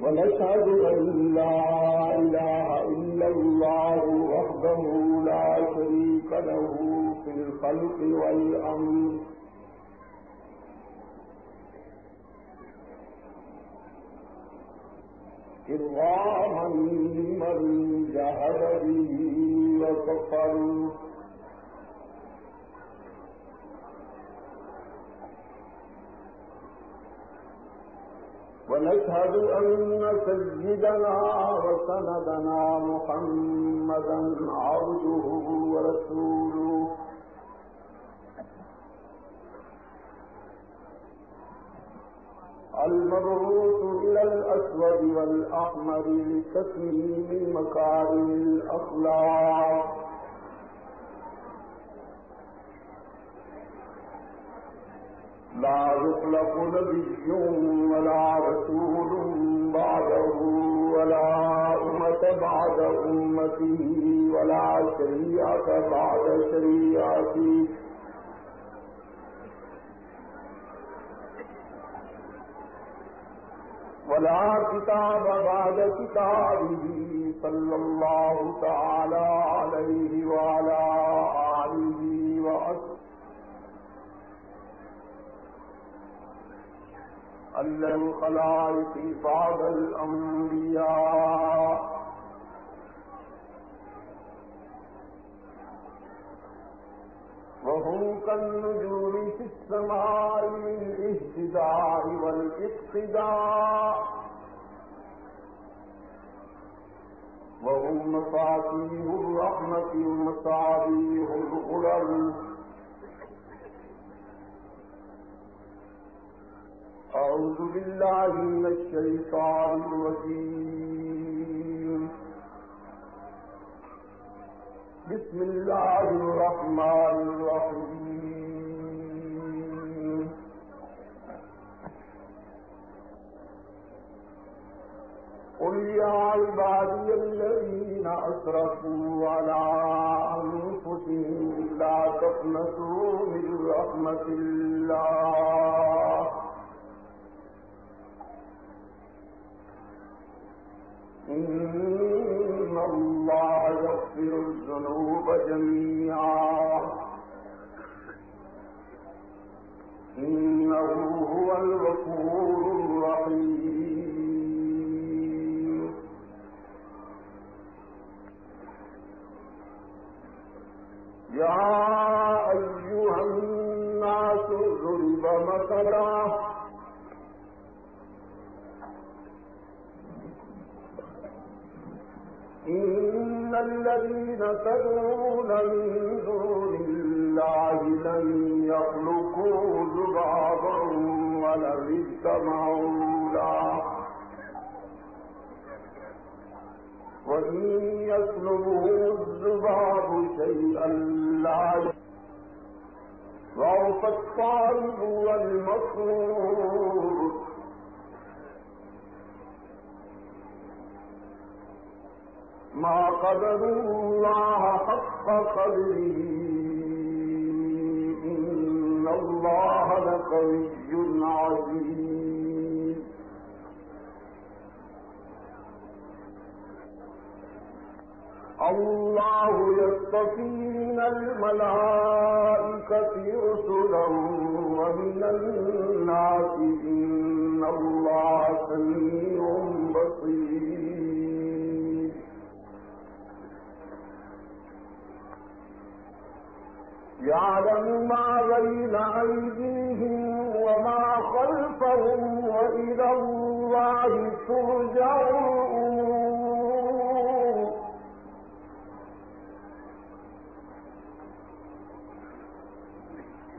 ونشهد أن لا إله إلا الله وحده لا شريك له في الخلق والأمر إرغاما من جهد به وكفر ونشهد أن سيدنا وسندنا محمدا عبده ورسوله المبعوث إلى الأسود والأحمر لتتميم مكارم الأخلاق لا يخلق نبي ولا رسول بعده ولا أمة بعد أمته ولا شريعة بعد شريعته ولا كتاب بعد كتابه صلى الله تعالى عليه وعلى آله وأصحابه الخلائق بعد الأنبياء وهم كالنجوم في السماء للاهتداء والاقتداء وهم مفاتيح الرحمة ومصابيح الغرر أعوذ بالله من الشيطان الرجيم بسم الله الرحمن الرحيم قل يا عبادي الذين أسرفوا على أنفسهم لا تقنطوا من رحمة الله إن الله يغفر الذنوب جميعا إنه هو الغفور الرحيم يا أيها الناس ضرب مثلا إن الذين تدعون من دون الله لن يخلقوا ذبابا ولو اجتمعوا له وإن يسلبهم الذباب شيئا لا ضعف الطالب والمطلوب ما قدروا الله حق قدره إن الله لقوي عزيز الله يصطفي من الملائكة رسلا ومن الناس إن الله سميع بصير يعلم ما بين أيديهم وما خلفهم وإلى الله ترجع الأمور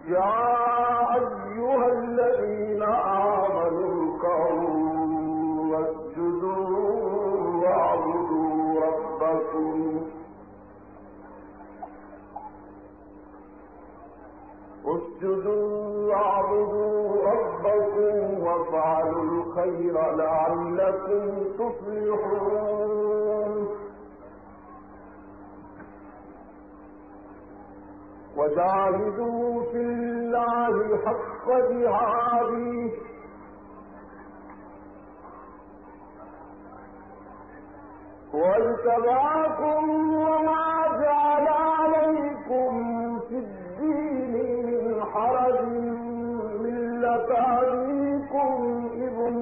يا أيها الذين آمنوا اركعوا واسجدوا واعبدوا ربكم اسجدوا واعبدوا ربكم وافعلوا الخير لعلكم تفلحون وجاهدوا في الله حق جهاده واجتباكم وما جعل عليكم في الدين من حرج ملة أبيكم من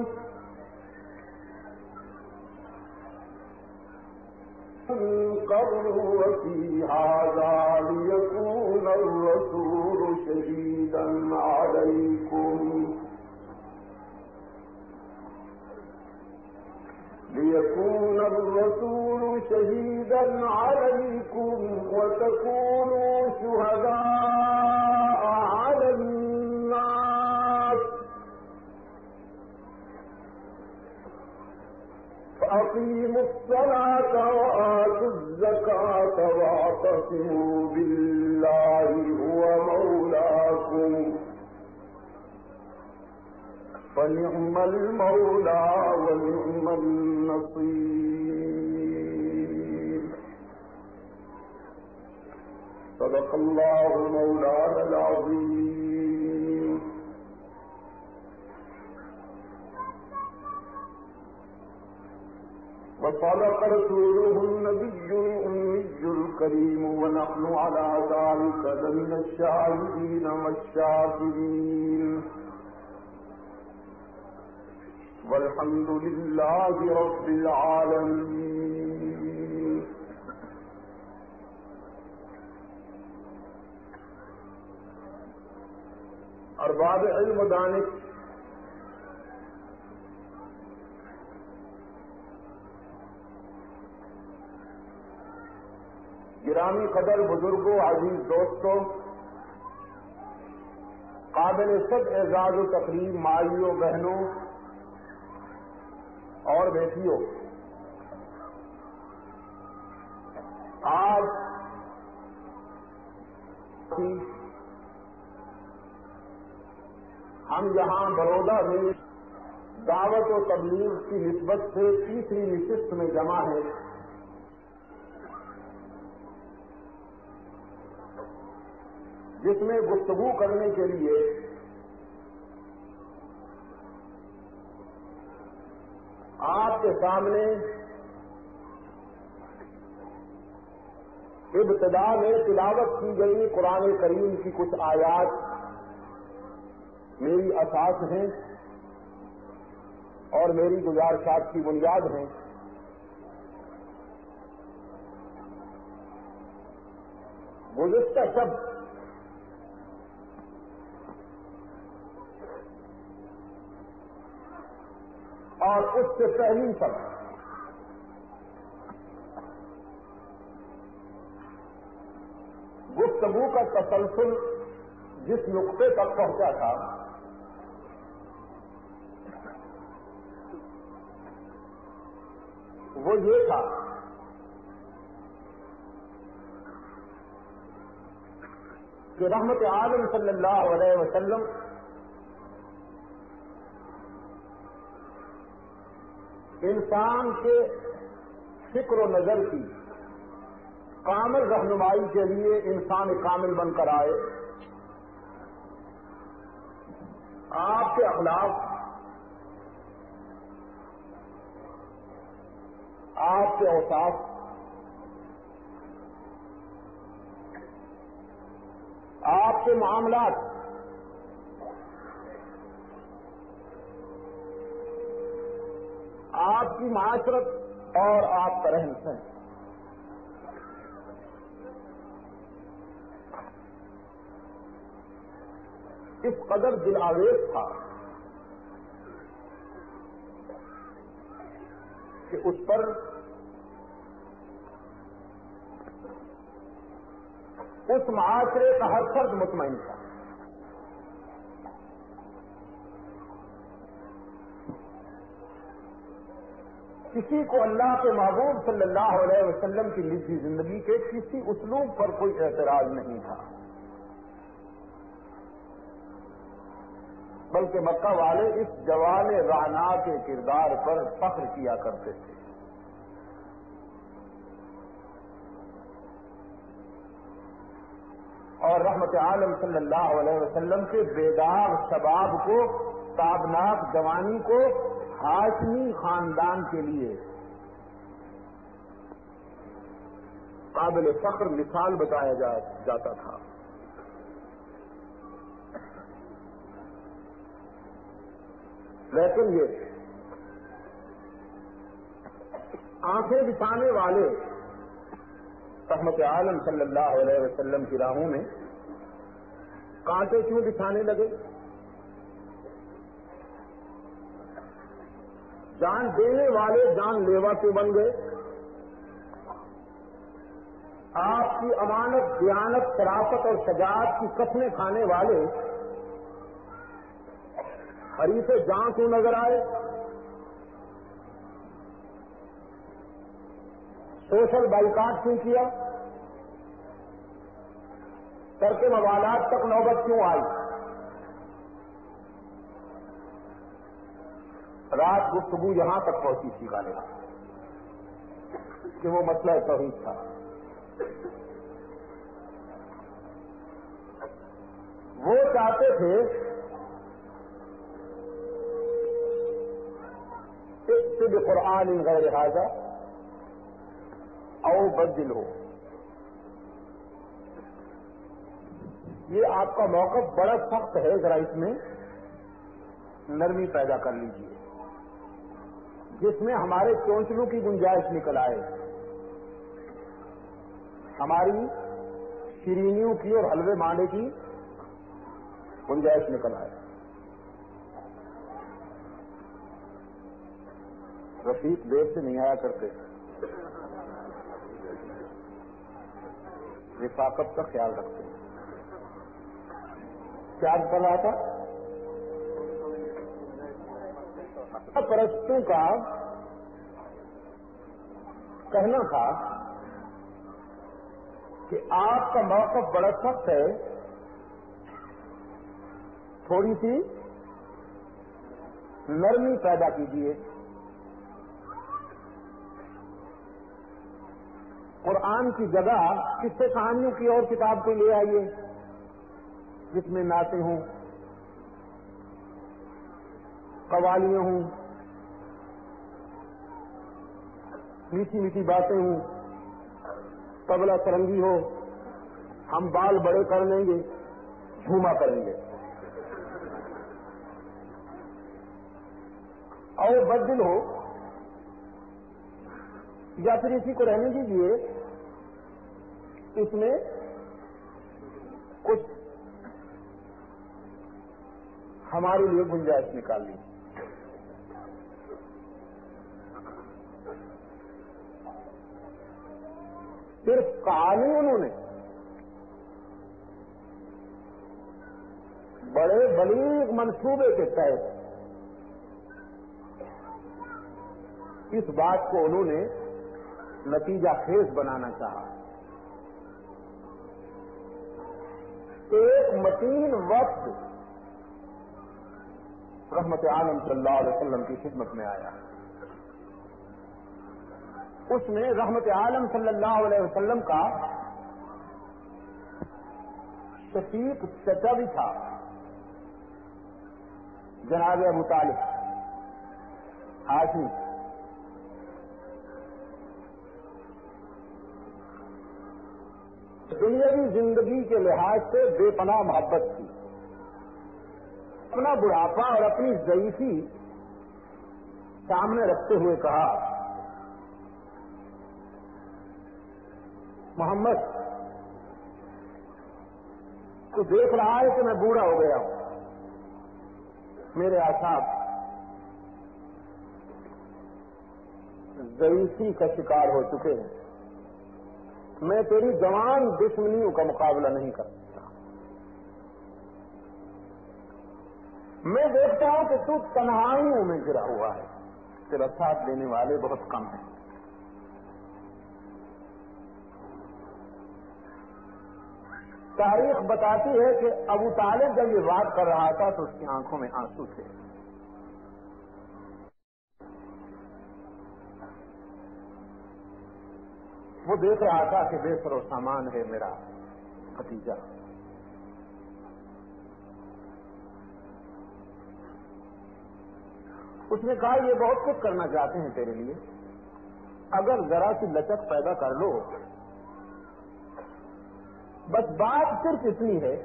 قبل وفي هذا ليكون الرسول شهيدا عليكم وتكونوا شهداء على الناس فأقيموا الصلاة وآتوا الزكاة واعتصموا بالله هو مولاكم فنعم المولى ونعم النصير. صدق الله مولانا العظيم. وصدق رسوله النبي الأمي الكريم ونحن على ذلك لمن الشاهدين والشاكرين والحمد لله رب العالمين. ارباب علم و دانش، گرامی قدر بزرگوں، عزیز دوستوں، قابل صد اعزاز و تقریم مائیوں، بہنوں اور بیٹیوں، آج ہم یہاں بڑودہ میں دعوت و تبلیغ کی نسبت سے تیسری نشست میں جمع ہیں، جس میں گفتگو کرنے کے لیے آپ کے سامنے ابتدا میں تلاوت کی گئی قرآن کریم کی کچھ آیات میری اساس ہیں اور میری گزارشات کی بنیاد ہیں۔ گزشتہ شب اور اس سے پہلی شب گفتگو کا تسلسل جس نقطے تک پہنچا تھا وہ یہ تھا کہ رحمت عالم صلی اللہ علیہ وسلم انسان کے فکر و نظر کی کامل رہنمائی کے لیے انسان کامل بن کر آئے۔ آپ کے اخلاق، آپ کے اوصاف، آپ کے معاملات آپ کی معاشرت اور آپ کا رہن سہن اس قدر دل آویز تھا کہ اس پر اس معاشرے کا ہر فرد مطمئن تھا۔ کسی کو اللہ کے محبوب صلی اللہ علیہ وسلم کی نجی زندگی کے کسی اسلوب پر کوئی اعتراض نہیں تھا، بلکہ مکہ والے اس جوان رانا کے کردار پر فخر کیا کرتے تھے۔ اور رحمت عالم صلی اللہ علیہ وسلم کے بیدار شباب کو، تابناک جوانی کو ہاشمی خاندان کے لیے قابل فخر مثال بتایا جاتا تھا. لیکن یہ آنکھیں بچھانے والے رحمت عالم صلی اللہ علیہ وسلم کی راہوں میں کانٹے کیوں بچھانے لگے؟ جان دینے والے جان لیوا کیوں بن گئے؟ آپ کی امانت، دیانت، شرافت اور شجاعت کی قسمیں کھانے والے حریف جان کیوں نظر آئے؟ سوشل بائیکاٹ کیوں کیا؟ ترک موالات تک نوبت کیوں آئی؟ رات گفتگو یہاں تک پہنچی تھی غالبا کہ وہ مسئلہ توحید تھا. وہ چاہتے تھے اکتب قرآن ان غیر حاضہ او بدل ہو. یہ آپ کا موقف بڑا سخت ہے، ذرا اس میں نرمی پیدا کر لیجیے جس میں ہمارے چونچلوں کی گنجائش نکل آئے، ہماری شیرینیوں کی اور حلوے مانڈے کی گنجائش نکل آئے. رفیق دیر سے نہیں آیا کرتے، رفاقت کا خیال رکھتے ہیں. کیا کر رہا تھا؟ پرستوں کا کہنا تھا کہ آپ کا موقف بڑا سخت ہے، تھوڑی سی نرمی پیدا کیجیے. قرآن کی جگہ قصے کہانیوں کی اور کتاب کو لے آئیے جس میں نعتیں ہوں، قوالیاں ہوں، میٹھی میٹھی باتیں ہوں، طبلہ سرنگی ہو. ہم بال بڑے کر لیں گے، جھوما کریں گے. اور بدل ہو یا پھر اسی کو رہنے دیجیے، اس میں کچھ ہمارے لیے گنجائش نکال لی. صرف کہانی انہوں نے بڑے بلیغ منصوبے کے تحت اس بات کو انہوں نے نتیجہ خیز بنانا چاہا. ایک متین وقت رحمت عالم صلی اللہ علیہ وسلم کی خدمت میں آیا. اس میں رحمت عالم صلی اللہ علیہ وسلم کا شفیق چچا بھی تھا، جناب ابو طالب ہاشمی. دنیاوی زندگی کے لحاظ سے بے پناہ محبت تھی. اپنا بڑھاپا اور اپنی ضعیفی سامنے رکھتے ہوئے کہا، محمد تو دیکھ رہا ہے کہ میں بوڑھا ہو گیا ہوں، میرے اعصاب ضعیفی کا شکار ہو چکے ہیں، میں تیری جوان دشمنیوں کا مقابلہ نہیں کر سکتا. میں دیکھتا ہوں کہ تو تنہائیوں میں گرا ہوا ہے، تیرا ساتھ دینے والے بہت کم ہیں. تاریخ بتاتی ہے کہ ابو طالب جب یہ بات کر رہا تھا تو اس کی آنکھوں میں آنسو تھے. وہ دیکھ رہا تھا کہ بے سر و سامان ہے میرا بھتیجا. اس نے کہا یہ بہت کچھ کرنا چاہتے ہیں تیرے لیے، اگر ذرا سی لچک پیدا کر لو بس بات صرف اتنی ہے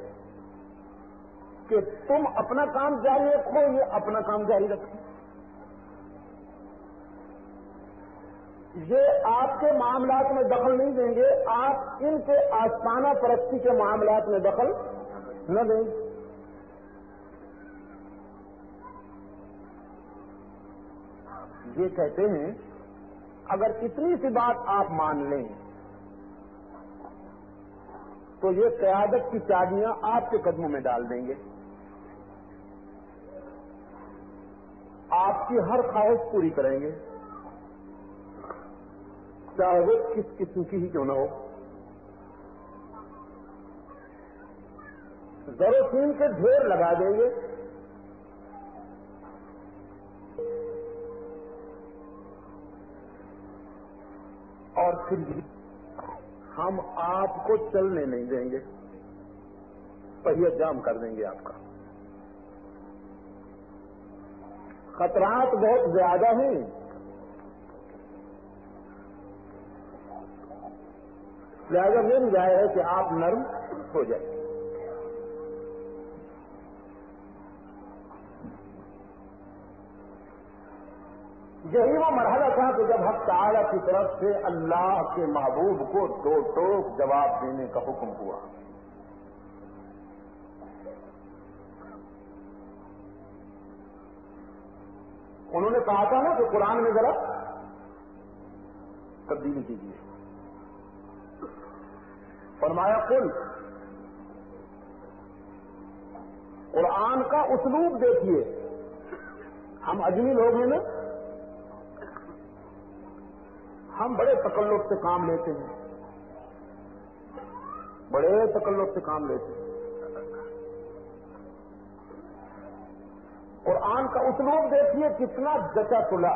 کہ تم اپنا کام جاری رکھو، یہ اپنا کام جاری رکھو. یہ آپ کے معاملات میں دخل نہیں دیں گے، آپ ان کے آستانہ پرستی کے معاملات میں دخل نہ دیں. یہ کہتے ہیں اگر اتنی سی بات آپ مان لیں تو یہ قیادت کی چابیاں آپ کے قدموں میں ڈال دیں گے. آپ کی ہر خواہش پوری کریں گے، چاہے وہ کس قسم کی ہی کیوں نہ ہو. ضرورتین کے ڈھیر لگا دیں گے. اور پھر بھی ہم آپ کو چلنے نہیں دیں گے، پہیہ جام کر دیں گے آپ کا. خطرات بہت زیادہ ہیں، لہذا میری رائے ہے کہ آپ نرم ہو جائیں. یہی وہ مرحلہ تھا کہ جب حق تعالی کی طرف سے اللہ کے محبوب کو دو ٹوک جواب دینے کا حکم ہوا. انہوں نے کہا تھا نا کہ قرآن میں ذرا تبدیلی کیجیے. فرمایا قل، قرآن کا اسلوب دیکھیے. ہم اجمی لوگ ہیں نا، ہم بڑے تکلف سے کام لیتے ہیں، بڑے تکلف سے کام لیتے ہیں. قرآن کا اسلوب دیکھیے کتنا جچا تلا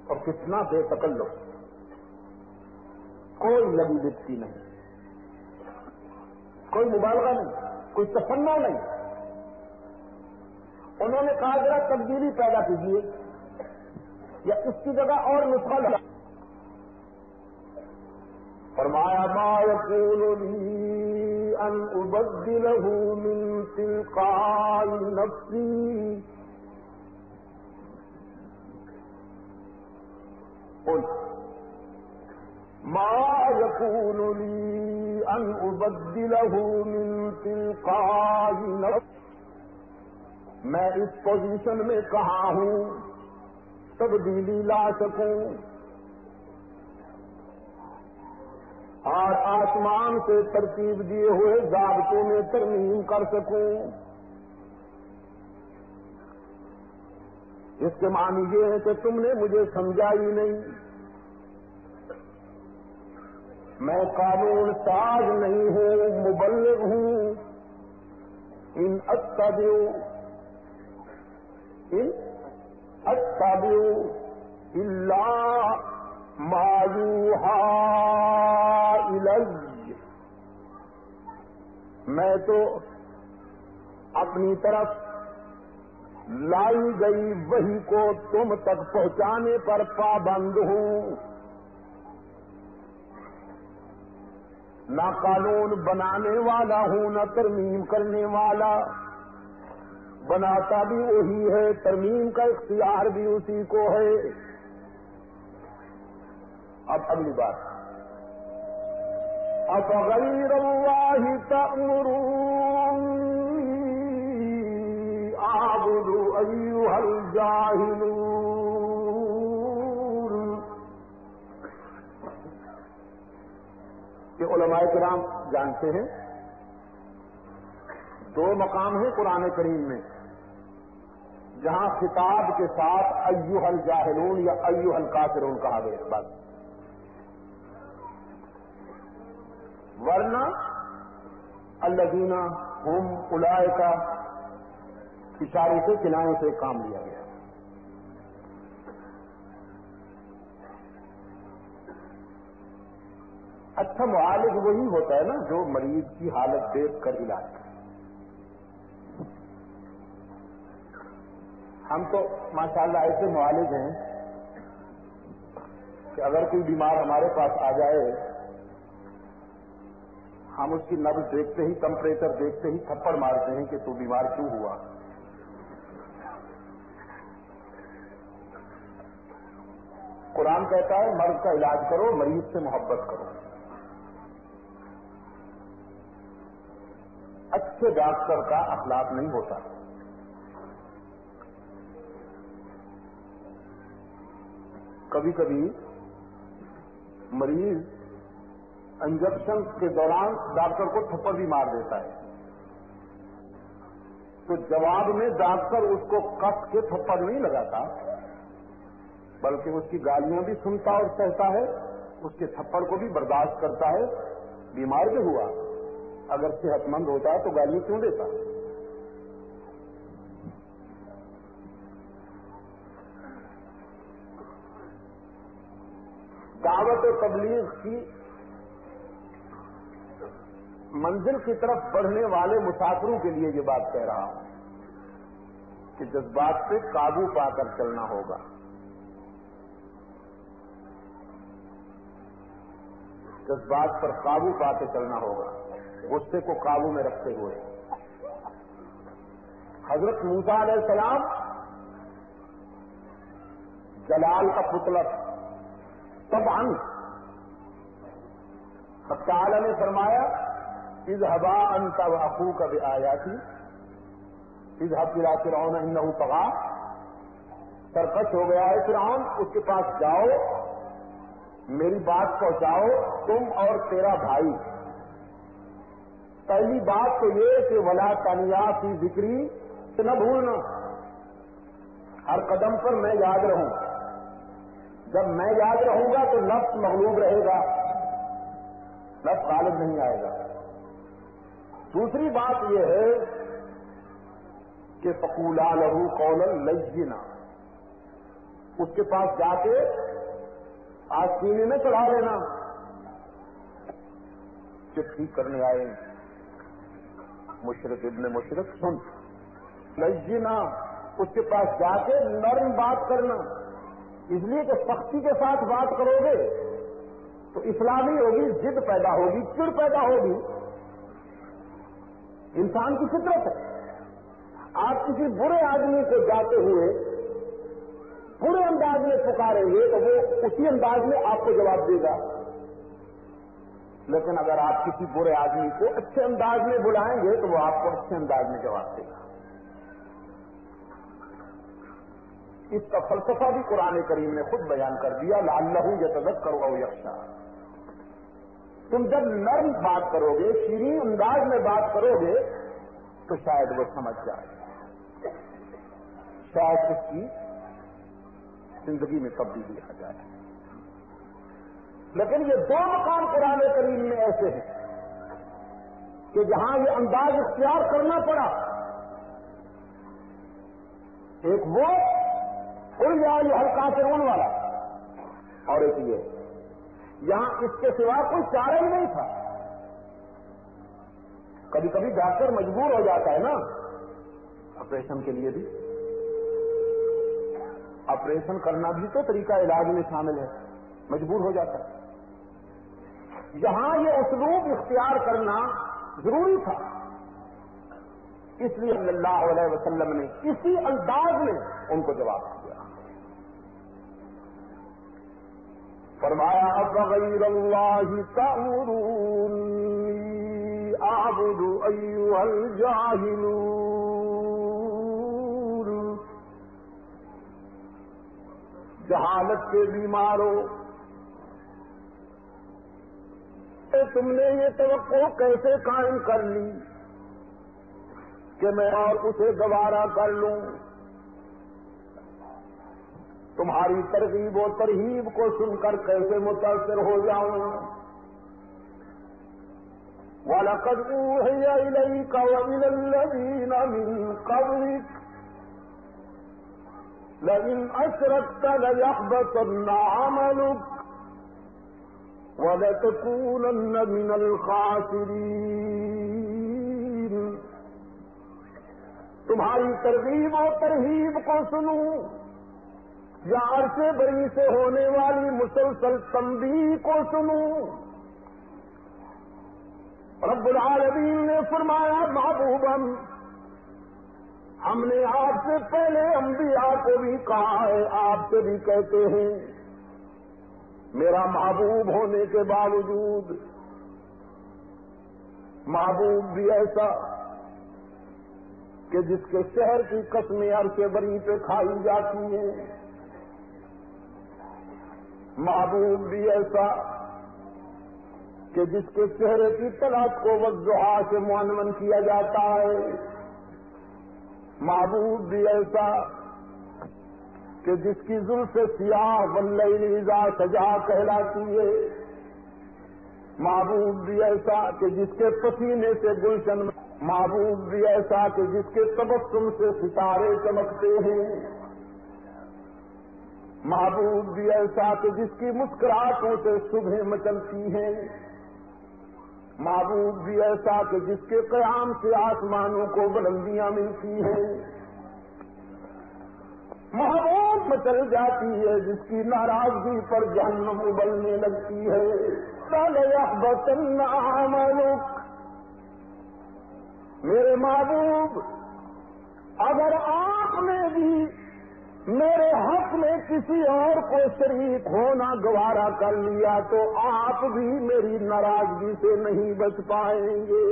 اور کتنا بے تکلف، کوئی لگی لپسی نہیں، کوئی مبالغہ نہیں، کوئی تفنع نہیں. انہوں نے کہا ذرا تبدیلی پیدا کیجیے یا اس کی جگہ اور نسخہ لگا. فرمایا ما یکون لی ان ابدلہ من تلقاء نفسی، قل ما یکون لی ان ابدلہ من تلقاء نفسی. میں اس پوزیشن میں کہاں ہوں تبدیلی لا سکوں اور آسمان سے ترتیب دیے ہوئے ضابطوں میں ترمیم کر سکوں. اس کے معنی یہ ہے کہ تم نے مجھے سمجھا ہی نہیں. میں قانون ساز نہیں ہوں، مبلغ ہوں. ان اتبع الا ما یوحی الی. میں تو اپنی طرف لائی گئی وحی کو تم تک پہنچانے پر پابند ہوں. نہ قانون بنانے والا ہوں، نہ ترمیم کرنے والا. بناتا بھی وہی ہے، ترمیم کا اختیار بھی اسی کو ہے. اب اگلی بات، افغیر اللہ تأمرونی اعبد ایھا الجاہلون. کہ علماء کرام جانتے ہیں دو مقام ہیں قرآن کریم میں جہاں خطاب کے ساتھ ایھا الجاہلون یا ایھا الکافرون کہا گیا. بس ورنہ الذین ہم اولئک اشارے سے کنایوں سے کام لیا گیا. اچھا معالج وہی ہوتا ہے نا جو مریض کی حالت دیکھ کر علاج کرے. ہم تو ماشاءاللہ ایسے معالج ہیں کہ اگر کوئی بیمار ہمارے پاس آ جائے ہم اس کی نبض دیکھتے ہی، ٹمپریچر دیکھتے ہی تھپڑ مارتے ہیں کہ تو بیمار کیوں ہوا. قرآن کہتا ہے مرض کا علاج کرو، مریض سے محبت کرو. اچھے ڈاکٹر کا اخلاق نہیں ہوتا. کبھی کبھی مریض انجیکشن کے دوران ڈاکٹر کو تھپڑ بھی مار دیتا ہے، تو جواب میں ڈاکٹر اس کو کس کے تھپڑ نہیں لگاتا، بلکہ اس کی گالیاں بھی سنتا اور سہتا ہے، اس کے تھپڑ کو بھی برداشت کرتا ہے. بیمار بھی ہوا، اگر صحت مند ہوتا ہے تو گالیاں کیوں دیتا؟ دعوت و تبلیغ کی منزل کی طرف بڑھنے والے مسافروں کے لیے یہ بات کہہ رہا ہوں کہ جذبات سے قابو پا کر چلنا ہوگا. جذبات پر قابو پا کے چلنا ہوگا، غصے کو قابو میں رکھتے ہوئے. حضرت موسیٰ علیہ السلام جلال کا پتلا طبعا حق تعالی نے فرمایا اذهبا انت واخوك بآیاتی اذهب الى فرعون انه طغى. سرکش ہو گیا ہے فرعون، اس کے پاس جاؤ، میری بات پہنچاؤ، تم اور تیرا بھائی. پہلی بات تو یہ کہ ولا تنیا فی ذکری، نہ بھولنا، ہر قدم پر میں یاد رہوں. جب میں یاد رہوں گا تو نفس مغلوب رہے گا، نفس غالب نہیں آئے گا. دوسری بات یہ ہے کہ فقولا لہو قولا لینا، اس کے پاس جا کے آج سینے میں چڑھا لینا. چٹھی کرنے آئے مشرک ابن مشرک، سن لینا، اس کے پاس جا کے نرم بات کرنا. اس لیے کہ سختی کے ساتھ بات کرو گے تو اسلامی ہوگی، ضد پیدا ہوگی، چڑ پیدا ہوگی. انسان کی فطرت ہے. آپ کسی برے آدمی کو جاتے ہوئے برے انداز میں پکاریں گے تو وہ اسی انداز میں آپ کو جواب دے گا. لیکن اگر آپ کسی برے آدمی کو اچھے انداز میں بلائیں گے تو وہ آپ کو اچھے انداز میں جواب دے گا. اس کا فلسفہ بھی قرآن کریم نے خود بیان کر دیا، لعلہ یتذکر او یخشی. تم جب نرم بات کرو گے، شیریں انداز میں بات کرو گے تو شاید وہ سمجھ جائے، شاید اس کی زندگی میں تبدیلی آ جائے. لیکن یہ دو مقام قرآن کریم میں ایسے ہیں کہ جہاں یہ انداز اختیار کرنا پڑا. ایک وہ قل یا ایھا الکافرون والا، اور ایک یہ یہاں اس کے سوا کوئی چارہ ہی نہیں تھا. کبھی کبھی ڈاکٹر مجبور ہو جاتا ہے نا آپریشن کے لیے بھی. آپریشن کرنا بھی تو طریقہ علاج میں شامل ہے، مجبور ہو جاتا ہے. یہاں یہ اسلوب اختیار کرنا ضروری تھا، اس لیے صلی اللہ علیہ وسلم نے اسی انداز میں ان کو جواب دیا. فرمایا افغیر اللہ تأمرونی اعبد ایھا الجاہلون. جہالت کے بیماروں، تم نے یہ توقع کیسے قائم کر لی کہ میں اور اسے گوارا کر لوں؟ تمہاری ترغیب و ترہیب کو سن کر کیسے متاثر ہو جاؤں؟ وَلَقَدْ أُوحِيَ إِلَيْكَ وَإِلَى الَّذِينَ مِن قَبْلِكَ لَئِنْ أَشْرَكْتَ لَيَحْبَطَنَّ عَمَلُكَ وَلَتَكُونَنَّ مِنَ الْخَاسِرِينَ. تمہاری ترغیب و ترہیب کو سنوں یا عرش بری سے ہونے والی مسلسل تنبیہ کو سنوں؟ رب العالمین نے فرمایا محبوباً ہم نے آپ سے پہلے انبیاء کو بھی کہا ہے، آپ سے بھی کہتے ہیں، میرا محبوب ہونے کے باوجود محبوب بھی ایسا کہ جس کے شہر کی قسمیں عرش بری پہ کھائی جاتی ہیں، محبوب بھی ایسا کہ جس کے چہرے کی تلاش کو والضحیٰ سے معنون کیا جاتا ہے، محبوب بھی ایسا کہ جس کی زلف سیاہ واللیل اذا سجا کہلاتی ہے، محبوب بھی ایسا کہ جس کے پسینے سے گلشن، محبوب بھی ایسا کہ جس کے تبسم سے ستارے چمکتے ہیں، محبوب بھی ایسا کہ جس کی مسکراہٹوں سے صبح مچلتی ہیں، محبوب بھی ایسا کہ جس کے قیام سے آسمانوں کو بلندیاں ملتی ہیں، محبوب مچل جاتی ہے جس کی ناراضگی پر جہنم ابلنے لگتی ہے۔ لَيَحْبَطَنَّ عَمَلُكَ، میرے محبوب اگر آپ نے بھی میرے حق میں کسی اور کو شریک ہونا گوارا کر لیا تو آپ بھی میری ناراضگی سے نہیں بچ پائیں گے۔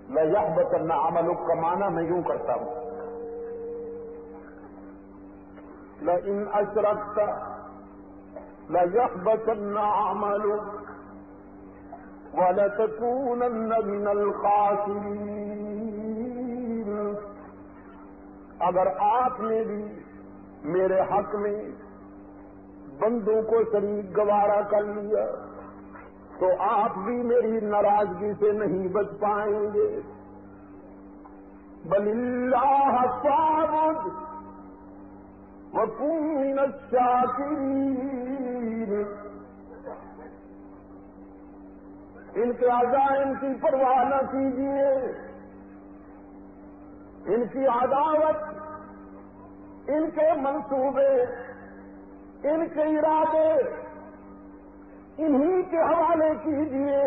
لَيَحْبَطَنَّ عَمَلُكَ کا معنی میں یوں کرتا ہوں، لَإِنْ أَشْرَكْتَ لَيَحْبَطَنَّ عَمَلُكَ وَلَتَكُونَنَّ مِنَ الْخَاسِرِينَ، اگر آپ نے بھی میرے حق میں بندوں کو شریک گوارا کر لیا تو آپ بھی میری ناراضگی سے نہیں بچ پائیں گے۔ بل اللہ فاعبد وکن من الشاکرین، ان کے عزائم کی پرواہ نہ کیجیے، ان کی عداوت، ان کے منصوبے، ان کے ارادے انہی کے حوالے کیجیے،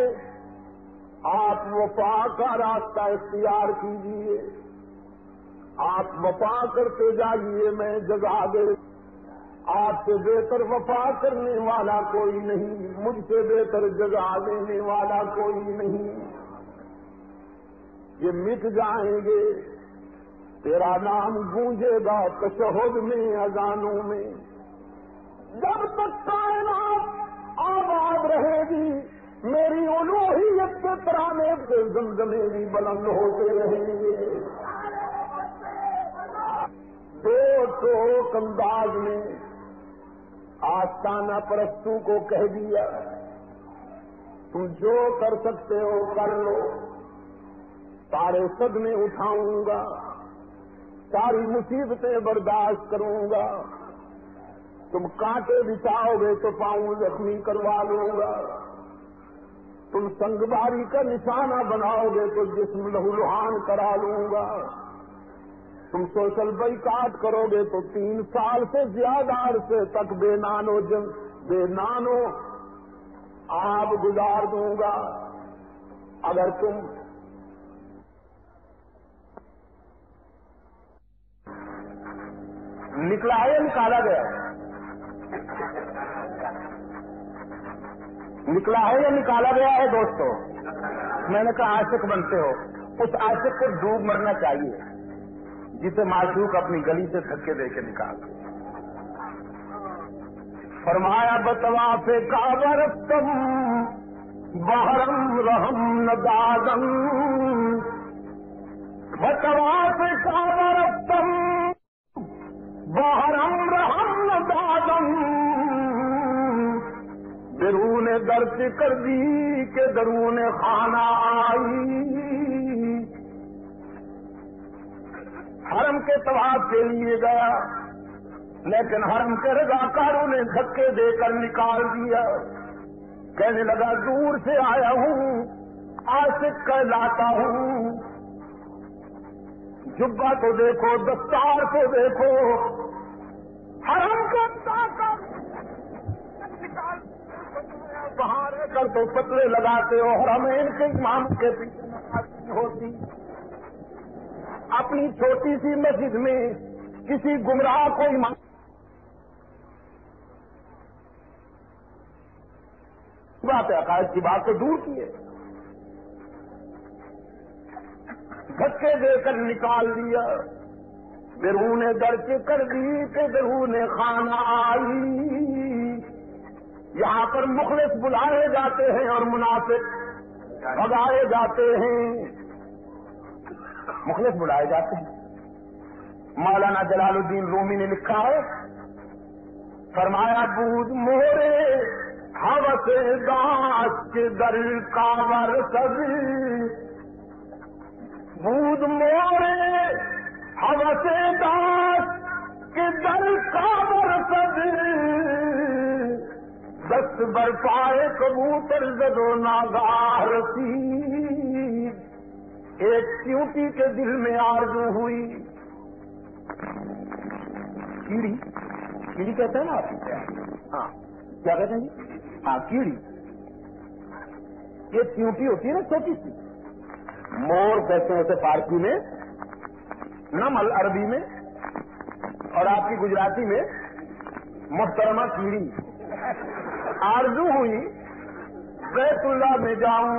آپ وفا کا راستہ اختیار کیجیے، آپ وفا کرتے جائیے، میں جزا دے، آپ سے بہتر وفا کرنے والا کوئی نہیں، مجھ سے بہتر جزا دینے والا کوئی نہیں۔ یہ مٹ جائیں گے، تیرا نام گونجے گا تشہد میں، اذانوں میں، جب تک کائنات آباد رہے گی میری الوہیت کے ترانے کے زمزمے بھی بلند ہوتے رہیں گے۔ دو ٹوک انداز میں آستانہ پرستوں کو کہہ دیا، تم جو کر سکتے ہو کر لو، سارے صدمے اٹھاؤں گا، ساری مصیبتیں برداشت کروں گا، تم کانٹے بچھاؤ گے تو پاؤں زخمی کروا لوں گا، تم سنگباری کا نشانہ بناؤ گے تو جسم لہولہان کرا لوں گا، تم سوشل بائیکاٹ کرو گے تو 3 سال سے زیادہ عرصے تک بے نانو آب گزار دوں گا۔ اگر تم نکلا ہے یا نکالا گیا؟ نکلا ہے یا نکالا گیا ہے دوستو؟ میں نے کہا عاشق بنتے ہو، اس عاشق کو ڈوب مرنا چاہیے جسے معشوق اپنی گلی سے دھکے دے کے نکال۔ فرمایا بطواف کعبہ رفتم بحرم رحم ندادم، بطواف کعبہ رفتم بحرم رحم ندادم، درون درد کر دی کہ درون خانہ آئی۔ حرم کے طواف کے لیے گیا لیکن حرم کے رضاکاروں نے دھکے دے کر نکال دیا، کہنے لگا دور سے آیا ہوں، عاشق کہلاتا ہوں، جبہ تو دیکھو، دستار تو دیکھو، حرم کو کر تو پتلے لگاتے ہو، حرمین کے امام کے پیچھے نماز ہوتی، اپنی چھوٹی سی مسجد میں کسی گمراہ کو امام بات ہے، عقائد کی بات تو دور کی ہے، دھکے دے کر نکال دیا، بیرون در کے کر دی کہ درون خانہ آئی۔ یہاں پر مخلص بلائے جاتے ہیں اور منافق بھگائے جاتے ہیں، مخلص بلائے جاتے ہیں۔ مولانا جلال الدین رومی نے لکھا ہے، فرمایا بود مورے ہوس داس کے در کاور سبھی، بود مورے ہوس داس کے در کاور سبھی، دست بر پائے کبوتر زد و ناگاہ رسید۔ ایک چیونٹی کے دل میں آرزو ہوئی، کیڑی، کیڑی کہتے ہیں نا آپ؟ ہاں کیا کہتے ہیں جی؟ ہاں کیڑی، یہ چیونٹی ہوتی ہے نا چھوٹی سی، مور کہتے ہیں اسے فارسی میں، نمل عربی میں، اور آپ کی گجراتی میں محترمہ کیڑی۔ آرزو ہوئی بیت اللہ میں جاؤں،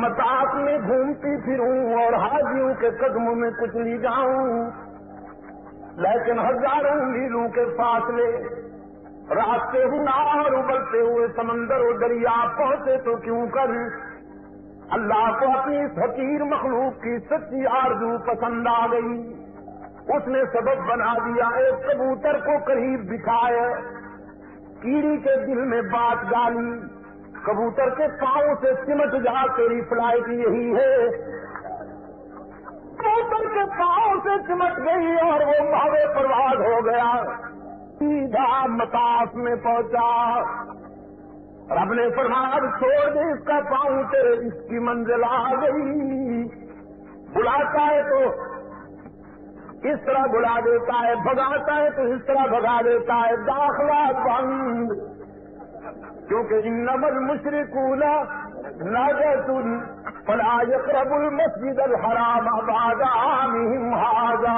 مطاف میں گھومتی پھروں اور حاجیوں کے قدموں میں کچلی جاؤں، لیکن ہزاروں میلوں کے فاصلے، راستے گناہ اور ابلتے ہوئے سمندر و دریا پہنچے تو کیوں کر؟ اللہ کو اپنی اس حقیر مخلوق کی سچی آرزو پسند آ گئی، اس نے سبب بنا دیا، ایک کبوتر کو قریب بٹھائے، کیڑی کے دل میں بات ڈالی، کبوتر کے پاؤں سے سمٹ جا تیری فلائٹ یہی ہے، کبوتر کے پاؤں سے سمٹ گئی اور وہ ماوے پرواز ہو گیا، سیدھا مطاف میں پہنچا۔ رب نے فرمایا اب چھوڑ دے اس کا پاؤں، تیرے اس کی منزل آ گئی۔ بلاتا ہے تو اس طرح بلا دیتا ہے، بھگاتا ہے تو اس طرح بھگا دیتا ہے، داخلہ بند، کیونکہ انما المشرکون نجس فلا يقربوا المسجد الحرام بعد عامهم هذا۔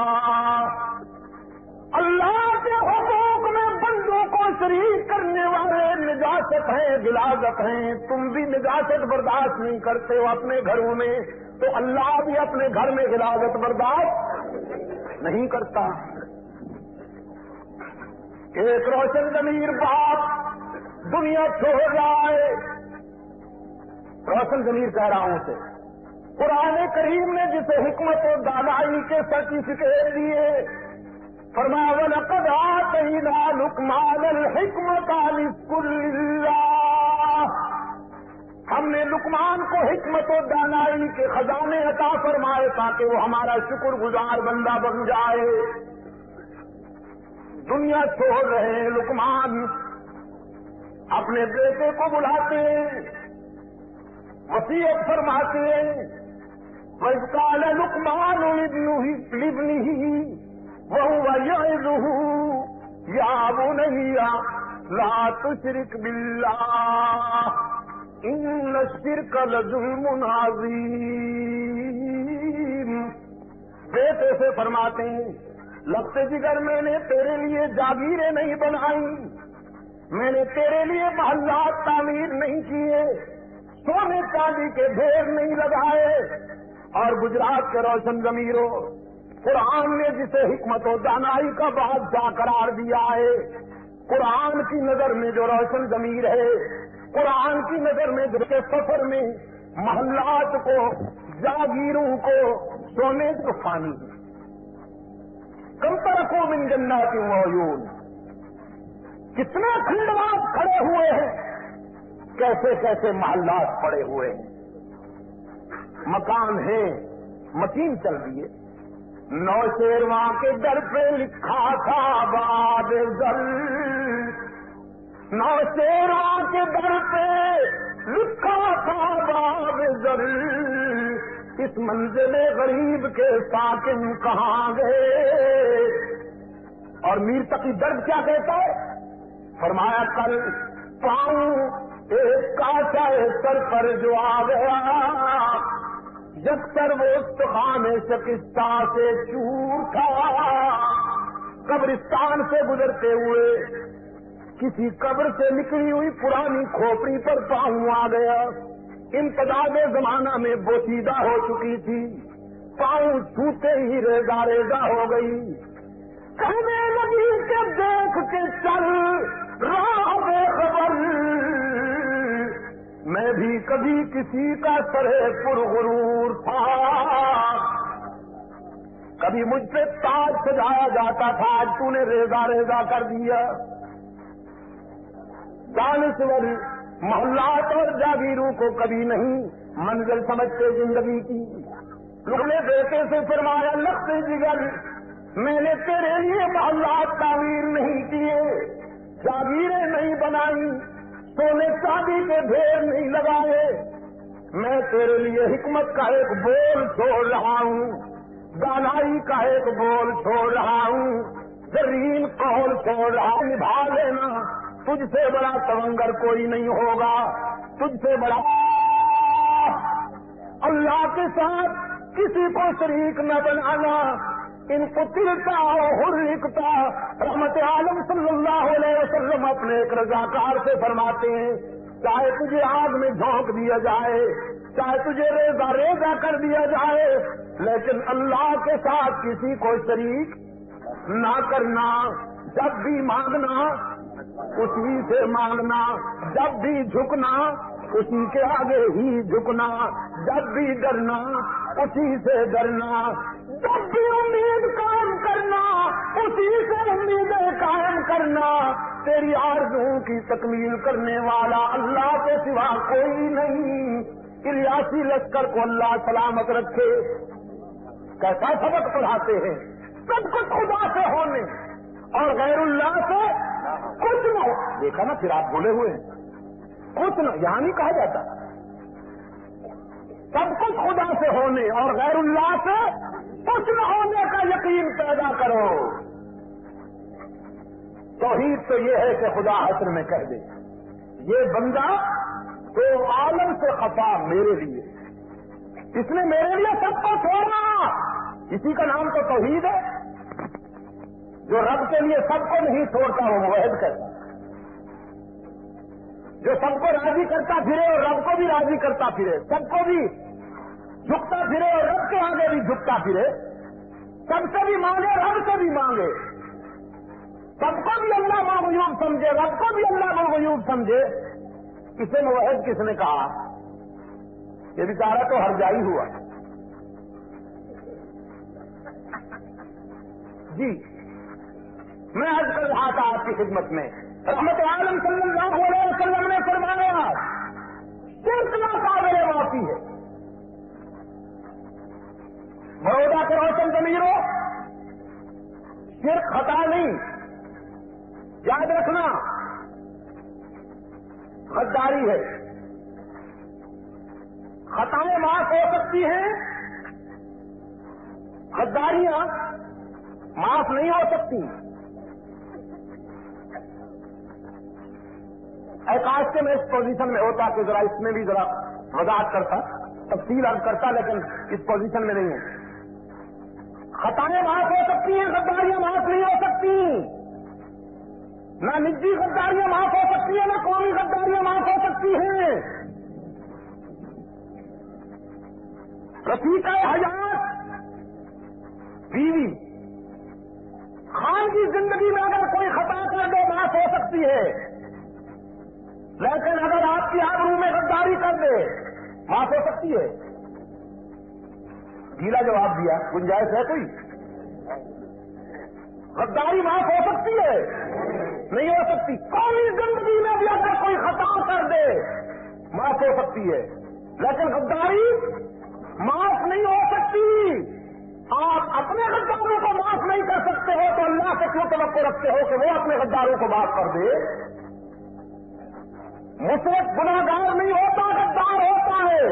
اللہ کے حقوق میں بندوں کو شریک کرنے والے نجاست ہیں، غلاظت ہیں، تم بھی نجاست برداشت نہیں کرتے ہو اپنے گھروں میں، تو اللہ بھی اپنے گھر میں غلاظت برداشت نہیں کرتا۔ ایک روشن ضمیر باپ دنیا چھوڑ رہا ہے، روشن ضمیر کہہ رہا ہوں اسے، قرآن کریم نے جسے حکمت و دانائی کے سرٹیفکیٹ دیے، فرمایا وَلَقَدْ آتَيْنَا لُقْمَانَ الْحِكْمَةَ أَنِ اشْكُرْ لِلَّهِ، ہم نے لقمان کو حکمت و دانائی کے خزانے عطا فرمائے تاکہ وہ ہمارا شکر گزار بندہ بن جائے۔ دنیا چھوڑ رہے ہیں، لقمان اپنے بیٹے کو بلاتے ہیں، وصیت فرماتے ہیں، وَإِذْ قَالَ لُقْمَانُ لِابْنِهِ وَهُوَ يَعِظُهُ يَا بُنَيَّ لَا تُشْرِكْ بِاللَّهِ إِنَّ الشِّرْكَ لَظُلْمٌ عَظِيمٌ۔ بیٹے سے فرماتے ہیں لگتے جگر میں نے تیرے لیے جاگیریں نہیں بنائی، میں نے تیرے لیے محلات تعمیر نہیں کیے، سونے چاندی کے ڈھیر نہیں لگائے، اور گجرات کے روشن ضمیروں، قرآن نے جسے حکمت و دانائی کا بادشاہ قرار دیا ہے، قرآن کی نظر میں جو روشن ضمیر ہے، قرآن کی نظر میں جو کہ سفر میں محلات کو، جاگیروں کو، سونے کو فانی ہے، کم ترکو من جنات وعیون، کتنے کھنڈرات کھڑے ہوئے ہیں، کیسے کیسے محلات پڑے ہوئے ہیں، مکان ہیں، مکین چل دیے۔ نوشیرواں کے در پہ لکھا تھا باد زل، نوشیرواں کے در پہ لکھا تھا باد زل، اس منزل غریب کے ساکن کہاں گئے؟ اور میر تقی درد کیا کہتا ہے؟ فرمایا کل پاؤں ایک کاسا سر پر جو آ گیا جب سر وہ استخوان شکستہ سے چور تھا. قبرستان سے گزرتے ہوئے کسی قبر سے نکلی ہوئی پرانی کھوپڑی پر پاؤں آ گیا. امتداد زمانہ میں بوسیدہ ہو چکی تھی. پاؤں چھوتے ہی ریزہ ریزہ ہو گئی. کہنے لگی کہ دیکھ کے چل راہ بے خبر میں بھی کبھی کسی کا سرے پرغرور تھا. کبھی مجھ پہ تاج سجایا جاتا تھا, آج تو نے ریزہ ریزہ کر دیا. دانشور محلات اور جاگیروں کو کبھی نہیں منزل سمجھتے زندگی کی. لکھنے بیٹے سے فرمایا لخت جگر میں نے تیرے لیے محلات تعمیر نہیں کیے, جاگیریں نہیں بنائی, سونے چاندی کے ڈھیر نہیں لگائے. میں تیرے لیے حکمت کا ایک بول چھوڑ رہا ہوں, دانائی کا ایک بول چھوڑ رہا ہوں, زرین قول چھوڑ رہا ہوں. نبھا لینا, تجھ سے بڑا سمندر کوئی نہیں ہوگا, تجھ سے بڑا اللہ کے ساتھ کسی کو شریک نہ بنانا. ان کو تلتا حرکتا رحمت عالم صلی اللہ علیہ وسلم اپنے ایک رضاکار سے فرماتے ہیں, چاہے تجھے آگ میں جھونک دیا جائے, چاہے تجھے ریزہ ریزہ کر دیا جائے, لیکن اللہ کے ساتھ کسی کو شریک نہ کرنا. جب بھی مانگنا اسی سے مانگنا, جب بھی جھکنا اسی کے آگے ہی جھکنا, جب بھی ڈرنا اسی سے ڈرنا, جب بھی امید قائم کرنا اسی سے امیدیں قائم کرنا. تیری آرزوؤں کی تکمیل کرنے والا اللہ کے سوا کوئی نہیں. الیاسی لشکر کو اللہ سلامت رکھے. کیسا سبق پڑھاتے ہیں, سب کچھ خدا سے ہونے اور غیر اللہ سے کچھ نہ ہو. دیکھا نا پھر آپ بولے ہوئے ہیں, کچھ نہ یہاں نہیں کہا جاتا. سب کچھ خدا سے ہونے اور غیر اللہ سے کچھ نہ ہونے کا یقین پیدا کرو. توحید تو یہ ہے کہ خدا حشر میں کہہ دے یہ بندہ تو عالم سے خفا میرے لیے, اس نے میرے لیے سب کو چھوڑنا. اسی کا نام تو توحید ہے. جو رب کے لیے سب کو نہیں چھوڑتا وہ موحد کرتا, جو سب کو راضی کرتا پھرے اور رب کو بھی راضی کرتا پھرے, سب کو بھی جھکتا پھرے اور رب کے آگے بھی جھکتا پھرے, سب سے بھی مانگے رب سے بھی مانگے, سب کو بھی اللہ مغیوب سمجھے رب کو بھی اللہ مغیوب سمجھے. اسے موحد کس نے کہا؟ یہ بیچارہ تو ہر جائی ہوا. جی میں عرض کر رہا تھا آپ کی خدمت میں, رحمت عالم صلی اللہ علیہ وسلم نے فرمایا شرک نہ قابل معافی ہے. بڑودا کے روشن ضمیروں, شرک خطا نہیں, یاد رکھنا غداری ہے. خطائیں معاف ہو سکتی ہیں, غداریاں معاف نہیں ہو سکتی. کاش کے میں اس پوزیشن میں ہوتا کہ ذرا اس میں بھی ذرا وضاحت کرتا, تفصیل عرض کرتا, لیکن اس پوزیشن میں نہیں ہوں. خطائیں معاف ہو سکتی ہیں, غداریاں معاف نہیں ہو سکتی. نہ نجی غداریاں معاف ہو سکتی ہیں, نہ قومی غداریاں معاف ہو سکتی ہیں. رفیقہ حیات بیوی خان کی زندگی میں اگر کوئی خطا کر دے معاف ہو سکتی ہے, لیکن اگر آپ کی آبرو میں غداری کر دے معاف ہو سکتی ہے. گیلا جواب دیا, گنجائش ہے کوئی؟ غداری معاف ہو سکتی ہے؟ نہیں ہو سکتی. قومی زندگی میں بھی اگر کوئی خطا کر دے معاف ہو سکتی ہے, لیکن غداری معاف نہیں ہو سکتی. آپ اپنے غداروں کو معاف نہیں کر سکتے ہو تو اللہ سے کیوں توقع رکھتے ہو کہ وہ اپنے غداروں کو معاف کر دے؟ مشرک گناہگار نہیں ہوتا, غدار ہوتا ہے.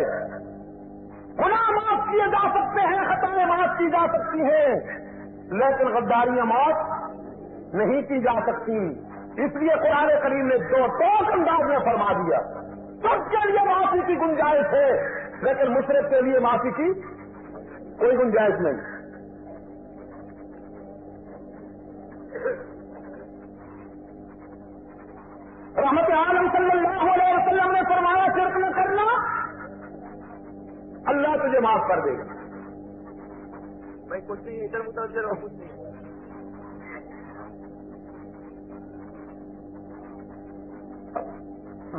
گناہ معاف کیے جا سکتے ہیں, خطائیں معاف کی جا سکتی ہیں, لیکن غداریاں معاف نہیں کی جا سکتی. اس لیے قرآن کریم نے دو ٹوک انداز میں فرما دیا، سب کے لیے معافی کی گنجائش ہے، لیکن مشرک کے لیے معافی کی کوئی گنجائش نہیں۔ رحمت عالم صلی اللہ علیہ وسلم نے فرمایا شرک نہ کرنا، اللہ تجھے معاف کر دے گا۔ میں کچھ نہیں ادھر متاثر ہوں، کچھ نہیں۔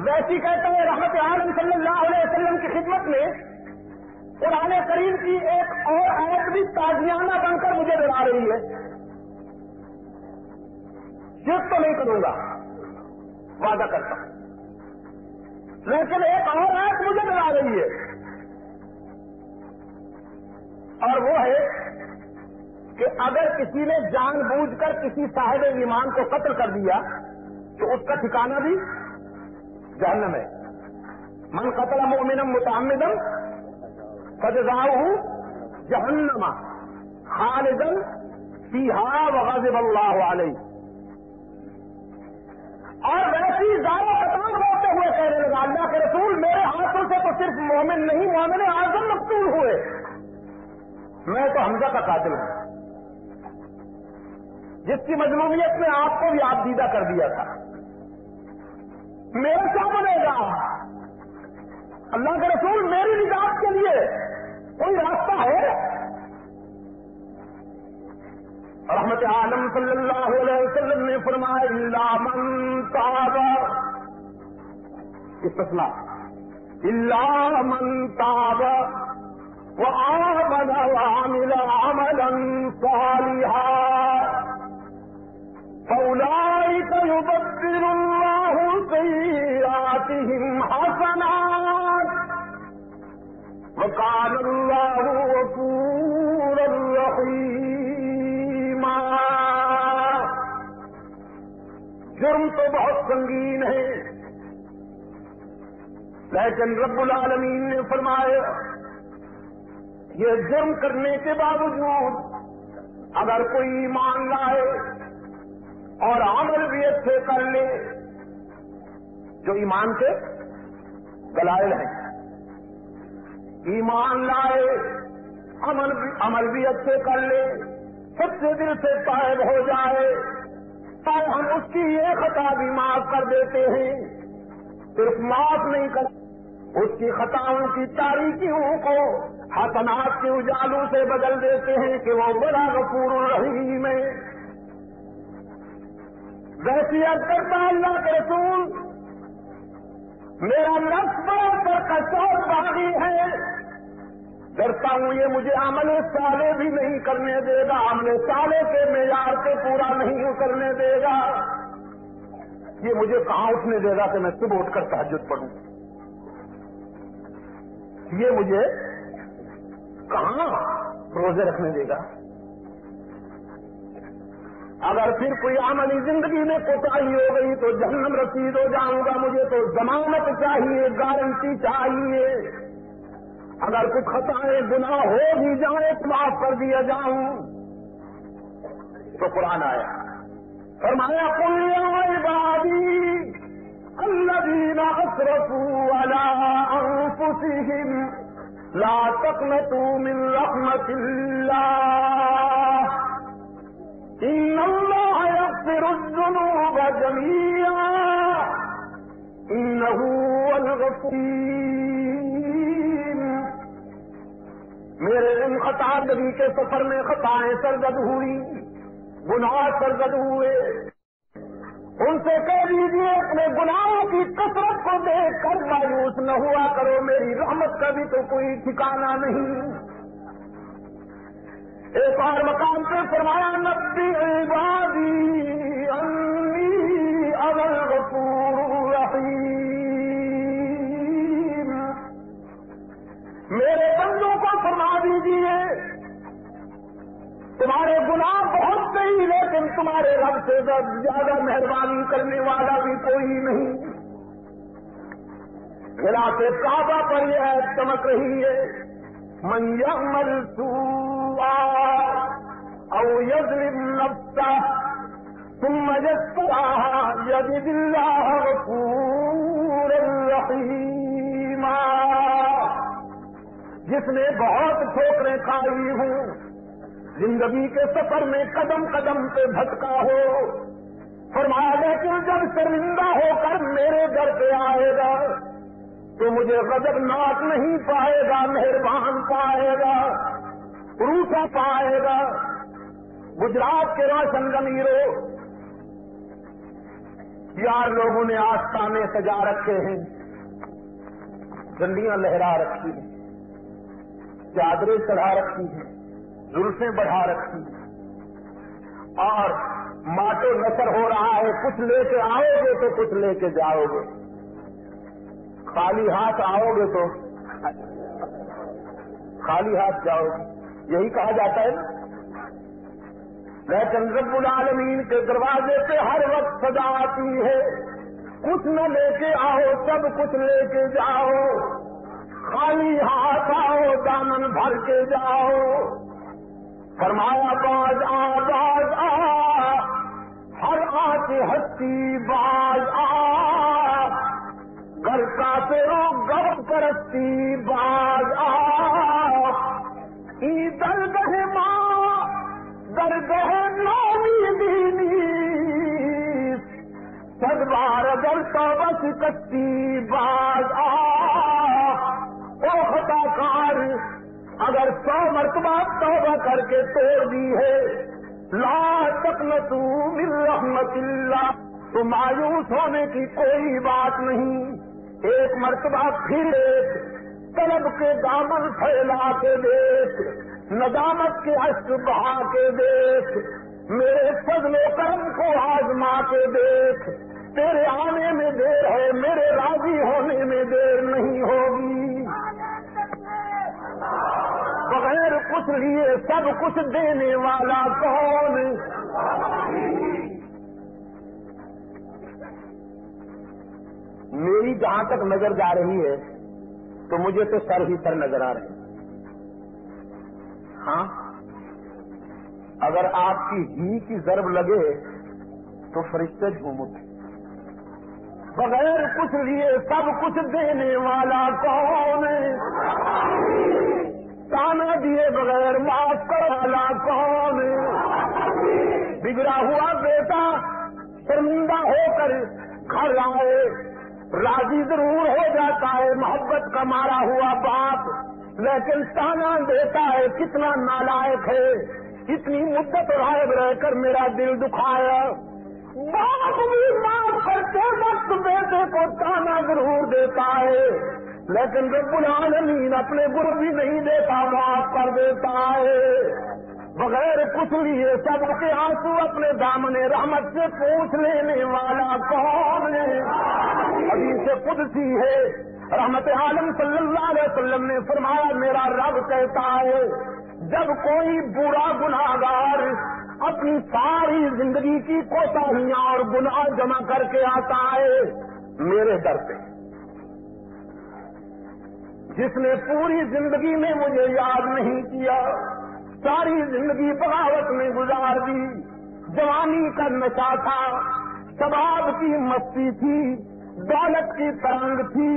ویسی کہتے ہیں رحمت عالم صلی اللہ علیہ وسلم کی خدمت میں قرآن کریم کی ایک اور آیت بھی تازیانہ بن کر مجھے ڈرا رہی ہے، شرک تو نہیں کروں گا وعدہ کرتا ہوں، لیکن ایک اور آیت مجھے ڈرا رہی ہے، اور وہ ہے کہ اگر کسی نے جان بوجھ کر کسی صاحب ایمان کو قتل کر دیا تو اس کا ٹھکانہ بھی جہنم ہے۔ من قتل مؤمنا متعمدا فجزاؤه جہنم خالدا فیہا وغضب اللہ علیہ۔ اور ویسی زارہ قطار ہوتے ہوئے کہنے لگا، اللہ کے رسول میرے ہاتھوں سے تو صرف مومن نہیں مومن اعظم مقتول ہوئے، میں تو حمزہ کا قاتل ہوں، جس کی مظلومیت میں آپ کو بھی آپ دیدہ کر دیا تھا، میرا کیا بنے گا؟ اللہ کے رسول میری نجات کے لیے کوئی راستہ ہے؟ رحمت عالم صلی اللہ علیہ وسلم نے فرمایا الا من تاب، استثناء، الا من تاب وآمن وعمل عملا صالحا فأولئك يبدل الله سيئاتهم حسنات وكان الله غفورا رحيما۔ جرم تو بہت سنگین ہے، لیکن رب العالمین نے فرمایا یہ جرم کرنے کے باوجود اگر کوئی ایمان لائے اور عمل بھی اچھے کر لے، جو ایمان کے دلائل ہیں، ایمان لائے عمل بھی اچھے کر لے، سچے دل سے تائب ہو جائے، تو ہم اس کی یہ خطا بھی معاف کر دیتے ہیں، صرف معاف نہیں کر، اس کی خطاؤں کی تاریکیوں کو حسنات کے اجالوں سے بدل دیتے ہیں کہ وہ بڑا غفور الرحیم ہے۔ ویسی کرتا اللہ کے رسول میرا نفس بڑا سرکش اور باغی ہے، ڈرتا ہوں یہ مجھے عمل صالح بھی نہیں کرنے دے گا، عمل صالح کے معیار سے پورا نہیں اترنے دے گا، یہ مجھے کہاں اٹھنے دے گا کہ میں صبح اٹھ کر تہجد پڑھوں، یہ مجھے کہاں روزے رکھنے دے گا۔ اگر پھر کوئی عملی زندگی میں کوتاہی ہو گئی تو جہنم رسید ہو جاؤں گا، مجھے تو ضمانت چاہیے، گارنٹی چاہیے، اگر کچھ خطائیں گناہ ہو بھی جائیں تو معاف کر دیا جاؤں۔ تو قرآن آیا، فرمایا قل یا عبادی الذین اسرفوا علی انفسہم لا تقنطوا من رحمت اللہ ان اللہ یغفر الذنوب جميعا انہ هو الغفور۔ میرے ان خطا نبی کے سفر میں خطائیں سرزد ہوئی، گناہ سرزد ہوئے، ان سے کہہ دیجیے اپنے گناہوں کی کثرت کو دیکھ کر مایوس نہ ہوا کرو، میری رحمت کا بھی تو کوئی ٹھکانہ نہیں۔ ایک اور مقام پہ فرمایا نبی عبادی انی انا الغفور الرحیم، میرے بندوں کو فرما دیجیے تمہارے گناہ بہت نہیں لیکن تمہارے رب سے زیادہ مہربانی کرنے والا بھی کوئی نہیں۔ خلاف کعبہ پر یہ عید چمک رہی ہے، من یعمل سوءا او یظلم نفسہ ثم يسرها يجد الله غفورا رحيما. جس نے بہت ٹھوکریں کھائی ہوں، زندگی کے سفر میں قدم قدم پہ بھٹکا ہو، فرمایا لیکن جب شرمندہ ہو کر میرے در پہ آئے گا تو مجھے غضبناک نہیں پائے گا، مہربان پائے گا، روٹا پائے گا. گجرات کے روشن ضمیروں، یار لوگوں نے آستانے سجا رکھے ہیں، جھنڈیاں لہرا رکھی ہیں، چادریں چڑھا رکھی ہیں، زلفیں بڑھا رکھی ہیں، اور ماتو نثر ہو رہا ہے، کچھ لے کے آؤ گے تو کچھ لے کے جاؤ گے، خالی ہاتھ آؤ گے تو خالی ہاتھ جاؤ گے، یہی کہا جاتا ہے نا. لیکن رب العالمین کے دروازے پہ ہر وقت صدا آتی ہے، کچھ نہ لے کے آؤ، سب کچھ لے کے جاؤ، خالی ہاتھ آؤ، دامن بھر کے جاؤ. فرمایا باز آ باز آ، ہر آتی ہستی باز آ، گھر کا تیرو گر پرستی باز آ، ای درگہ ماں درگہ نامی دینی، صد بار اگر توبہ شکستی باز آ. او خطا کار، اگر 100 مرتبہ توبہ کر کے توڑ دی ہے، لا تقنطوا من رحمت اللہ، تو مایوس ہونے کی کوئی بات نہیں. ایک مرتبہ پھر ایک طلب کے دامن پھیلا کے دیکھ، ندامت کے اشک بہا کے دیکھ، میرے فضل و کرم کو آزما کے دیکھ. تیرے آنے میں دیر ہے، میرے راضی ہونے میں دیر نہیں ہوگی. بغیر کچھ لیے سب کچھ دینے والا کون؟ میری جہاں تک نظر جا رہی ہے تو مجھے تو سر ہی سر نظر آ رہے ہیں. ہاں، اگر آپ کی ہی کی ضرب لگے تو فرشتے جھوم اٹھے. بغیر کچھ لیے سب کچھ دینے والا کون ہے؟ تانا دیے بغیر معاف کرنے والا کون ہے؟ بگڑا ہوا بیٹا شرمندہ ہو کر گھر آئے، راضی ضرور ہو جاتا ہے، محبت کا مارا ہوا باپ، لیکن تانا دیتا ہے کتنا نالائق ہے، اتنی مدت غائب رہ کر میرا دل دکھایا. باپ بھی معاف کرتے وقت بیٹے کو تانا ضرور دیتا ہے، لیکن رب العالمین اپنے گرو بھی نہیں دیتا، معاف کر دیتا ہے. بغیر کچھ لیے سب کے آنسو اپنے دامن رحمت سے پوچھ لینے والا کون ہے؟ حدیث قدسی ہے، رحمت عالم صلی اللہ علیہ وسلم نے فرمایا، میرا رب کہتا ہے جب کوئی برا گناہگار اپنی ساری زندگی کی کوتاہیاں اور گناہ جمع کر کے آتا ہے میرے در پہ، جس نے پوری زندگی میں مجھے یاد نہیں کیا، ساری زندگی بغاوت میں گزار دی، جوانی کا نشہ تھا، شباب کی مستی تھی، دولت کی ترنگ تھی،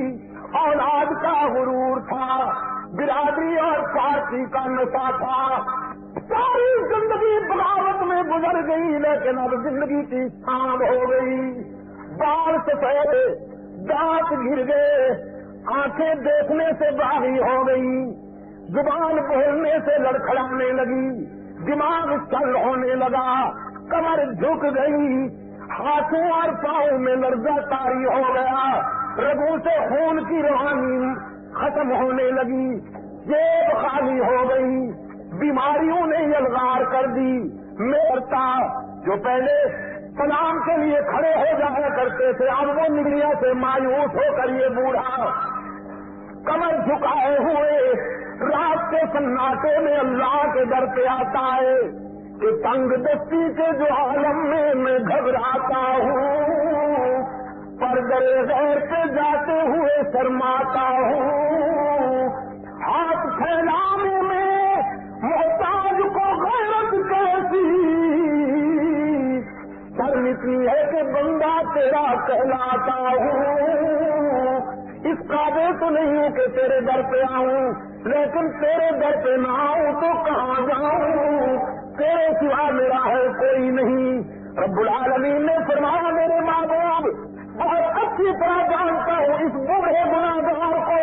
اولاد کا غرور تھا، برادری اور پارٹی کا نشہ تھا، ساری زندگی بغاوت میں گزر گئی، لیکن اب زندگی کی شام ہو گئی، بال سفید، دانت گر گئے، آنکھیں دیکھنے سے باغی ہو گئی، زبان بولنے سے لڑکھڑانے لگی، دماغ چل ہونے لگا، کمر جھک گئی، ہاتھوں اور پاؤں میں لرزہ طاری ہو گیا، رگوں سے خون کی روانی ختم ہونے لگی، جیب خالی ہو گئی، بیماریوں نے یلغار کر دی. مرتا جو پہلے سلام کے لیے کھڑے ہو جایا کرتے تھے، اب وہ نگریہ سے مایوس ہو کر یہ بوڑھا کمر جھکائے ہوئے رات کے سناٹے میں اللہ کے در پہ آتا ہے کہ تنگ دستی کے جو عالم میں گھبراتا ہوں، پردے غیر پہ جاتے ہوئے شرماتا ہوں، ہاتھ پھیلانے میں محتاج کو غیرت کیسی، شرم اتنی تیرا کہلاتا ہوں، اس قابل تو نہیں ہوں کہ تیرے در پہ آؤں، لیکن تیرے در پہ نہ آؤں تو کہاں جاؤں، تیرے سوا میرا ہے کوئی نہیں۔ رب العالمین نے فرمایا میرے محبوب بہت اچھی طرح جانتا ہوں اس بوڑھے گناہگار کو،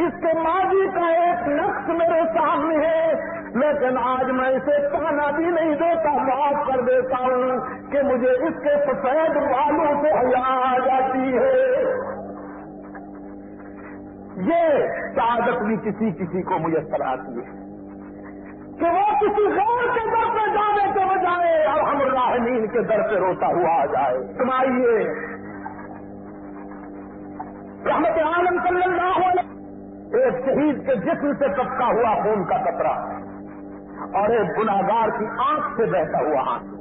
اس کے ماضی کا ایک نقص میرے سامنے ہے، لیکن آج میں اسے تانا بھی نہیں دیتا، معاف کر دیتا ہوں کہ مجھے اس کے سفید بالوں سے حیا آ جاتی ہے۔ یہ سعادت بھی کسی کو میسر آتی ہے کہ وہ کسی غیر کے در پہ جانے کے بجائے ارحم الراحمین کے در پہ روتا ہوا آ جائے۔ سمائیے رحمت عالم صلی اللہ علیہ، ایک شہید کے جسم سے ٹپکا ہوا خون کا قطرہ اور ایک گناہگار کی آنکھ سے بہتا ہوا آنسو،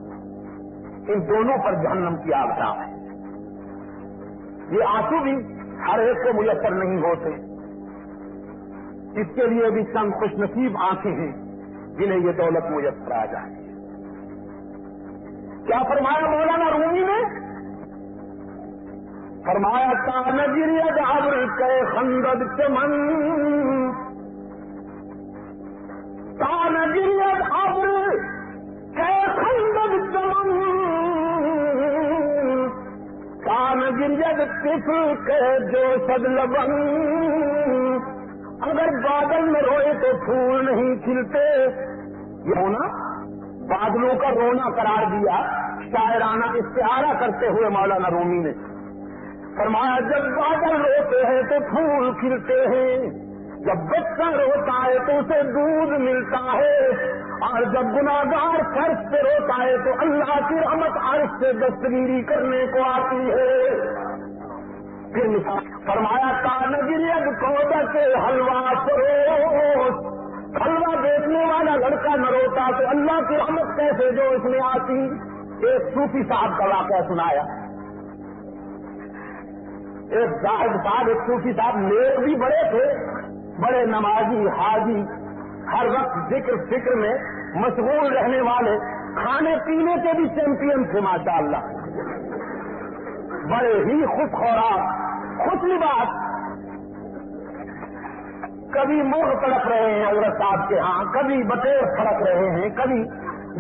ان دونوں پر جہنم کی آگ ہے۔ یہ آنسو بھی ہر ایک کو میسر نہیں ہوتے، اس کے لیے بھی چند خوش نصیب آنکھیں ہیں جنہیں یہ دولت میسر آ جائے۔ کیا فرمایا مولانا رومی نے؟ فرمایا تانگری ابر کے خندد چمن، تانگری ابر کے خندد چمن، تانگری طفل کے جو سد لبن، اگر بادل میں روئے تو پھول نہیں کھلتے۔ یہ ہونا بادلوں کا رونا قرار دیا شاعرانہ استعارہ کرتے ہوئے مولانا رومی نے۔ فرمایا جب بادل روتے ہیں تو پھول کھلتے ہیں، جب بچہ روتا ہے تو اسے دودھ ملتا ہے، اور جب گناہگار فرش پہ روتا ہے تو اللہ کی رحمت عرش سے دستگیری کرنے کو آتی ہے۔ پھر مثال فرمایا تانگری اب کودا کے حلوہ فروش، حلوہ بیچنے والا لڑکا نہ روتا تو اللہ کی رحمت کیسے جو اس میں آتی۔ ایک صوفی صاحب کا واقعہ سنایا، ایک زاہد صاحب، ایک صوفی صاحب نیک بھی بڑے تھے، بڑے نمازی حاجی، ہر وقت ذکر فکر میں مشغول رہنے والے، کھانے پینے کے بھی چیمپئن تھے ماشاء اللہ، بڑے ہی خوش خوراک خوش لباس۔ کبھی مرغ تڑپ رہے ہیں حضرت صاحب کے ہاں، کبھی بٹیر پھڑک رہے ہیں، کبھی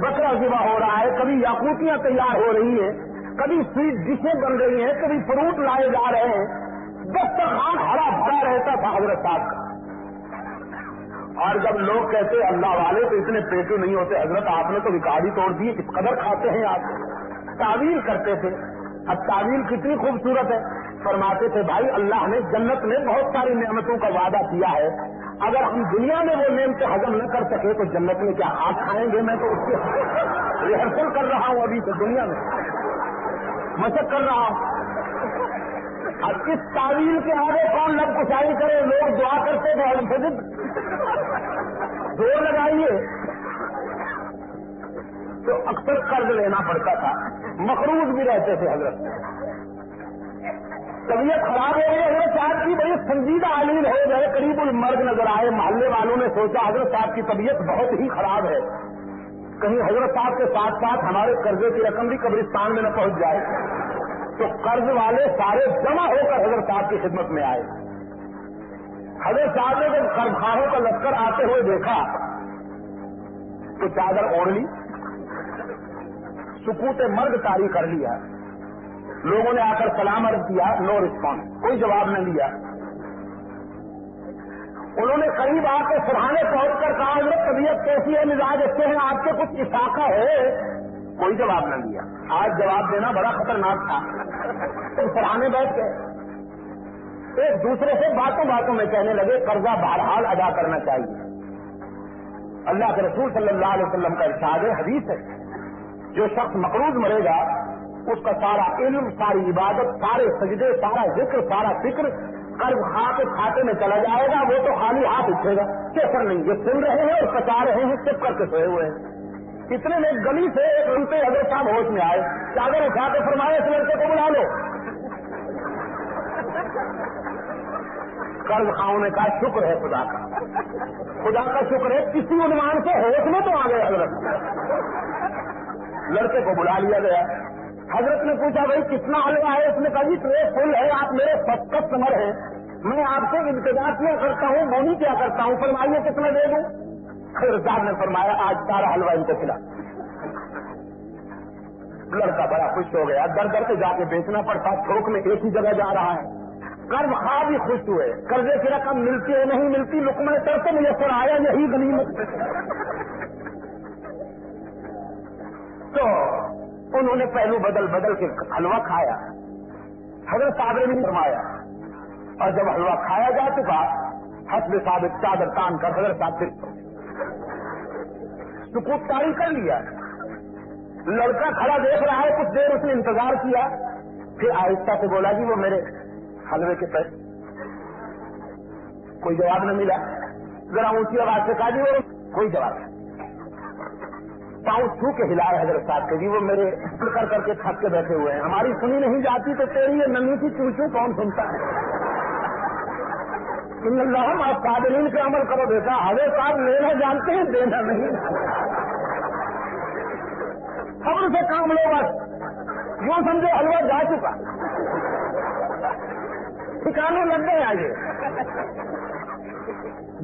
بکرا ذبح ہو رہا ہے، کبھی یاقوتیاں تیار ہو رہی ہیں، کبھی سویٹ ڈشیں بن رہی ہیں، کبھی فروٹ لائے جا رہے ہیں، دسترخوان ہرا بھرا رہتا تھا حضرت صاحب کا۔ اور جب لوگ کہتے اللہ والے تو اتنے پیٹو نہیں ہوتے، حضرت آپ نے تو ریکارڈ ہی توڑ دیے، کس قدر کھاتے ہیں آپ، تعویل کرتے تھے۔ اب تعویل کتنی خوبصورت ہے، فرماتے تھے بھائی اللہ نے جنت میں بہت ساری نعمتوں کا وعدہ کیا ہے، اگر ہم دنیا میں وہ نعمتیں ہضم نہ کر سکے تو جنت میں کیا آگ کھائیں گے؟ میں تو اس کی ریہرسل کر رہا ہوں ابھی تو دنیا میں مشق کر رہا ہوں۔ اب اس تعویل کے آگے کون لب کشائی کرے؟ لوگ دعا کرتے تھے الفجر، زور لگائیے تو اکثر قرض لینا پڑتا تھا، مقروض بھی رہتے تھے حضرت۔ طبیعت خراب ہو گئی حضرت صاحب کی، بڑی سنجیدہ علیل ہو گئے، قریب المرگ نظر آئے، محلے والوں نے سوچا حضرت صاحب کی طبیعت بہت ہی خراب ہے، کہیں حضرت صاحب کے ساتھ ساتھ ہمارے قرضے کی رقم بھی قبرستان میں نہ پہنچ جائے، تو قرض والے سارے جمع ہو کر حضرت صاحب کی خدمت میں آئے۔ حضرت صاحب نے جب قرض خواہوں کا لشکر آتے ہوئے دیکھا تو چادر اوڑھ لی، سکوت مرگ طاری کر لیا، لوگوں نے آ کر سلام عرض کیا، نو رسپانس، کوئی جواب نہ دیا۔ انہوں نے قریب آ کے سرحانے پہنچ کر کہا حضرت طبیعت کیسی ہے، مزاج اچھے ہیں آپ کے، کچھ افاقہ ہے؟ کوئی جواب نہ دیا۔ آج جواب دینا بڑا خطرناک تھا، تم سرحانے بیٹھ گئے، ایک دوسرے سے باتوں باتوں میں کہنے لگے قرضہ بہرحال ادا کرنا چاہیے۔ اللہ کے رسول صلی اللہ علیہ وسلم کا ارشاد ہے، حدیث ہے، جو شخص مقروض مرے گا اس کا سارا علم، ساری عبادت، سارے سجدے، سارا ذکر، سارا فکر قرض خواہ کے کھاتے میں چلا جائے گا، وہ تو خالی ہاتھ اٹھے گا، کیسر نہیں، یہ سن رہے ہیں اور پچا رہے ہیں، چپ کر کے سوئے ہوئے ہیں۔ اتنے میں گلی سے ایک رنتے حضرت صاحب ہوش میں آئے، چادر اٹھا کے فرمایا اس لڑکے کو بلا لو۔ قرض خواہوں نے کہا شکر ہے خدا کا، خدا کا شکر ہے، کسی عنوان سے ہوش میں تو آ گئے حضرت۔ لڑکے کو بلا لیا گیا، حضرت نے پوچھا بھائی کتنا حلوہ ہے؟ اس نے کہا جی ٹرے فل ہے، آپ میرے فسٹ کسٹمر ہیں، میں آپ سے انتظار کیا کرتا ہوں، مونی کیا کرتا ہوں، فرمائیے کتنا دے دوں؟ حضرت صاحب نے فرمایا آج سارا حلوہ ان کو کھلا۔ لڑکا بڑا خوش ہو گیا، در در سے جا کے بیچنا پڑتا، تھوک میں ایک ہی جگہ جا رہا ہے۔ قرض خواہ بھی خوش ہوئے، قرضے کی رقم ملتی ہے نہیں ملتی، لقمہ تر سے میسر آیا، یہی غنیمت۔ تو انہوں نے پہلو بدل بدل کے حلوہ کھایا، حضرت صاحب نے بھی فرمایا، اور جب حلوہ کھایا جا چکا حسب ثابت چادر تان کر حضرت صاحب پھر سکوت طاری کر لیا۔ لڑکا کھڑا دیکھ رہا ہے، کچھ دیر اس نے انتظار کیا، پھر آہستہ سے بولا جی وہ میرے حلوے کے پیسے۔ کوئی جواب نہ ملا، ذرا اونچی آواز سے کہا جی وہ کوئی جواب نہیں۔ پاؤں چھو کے ہلائے حضرت صاحب کے، جی وہ میرے کر کر کے تھک کے بیٹھے ہوئے ہیں، ہماری سنی نہیں جاتی تو تیری یہ نمی سی چوچو کون سنتا ہے؟ ان اللہ آپ قادرین کے عمل کرو بیٹا، حضرت صاحب لینا جانتے ہیں دینا نہیں، خبر سے کام لو بس، یوں سمجھو حلوہ جا چکا، ٹھکانے لگ گئے آگے۔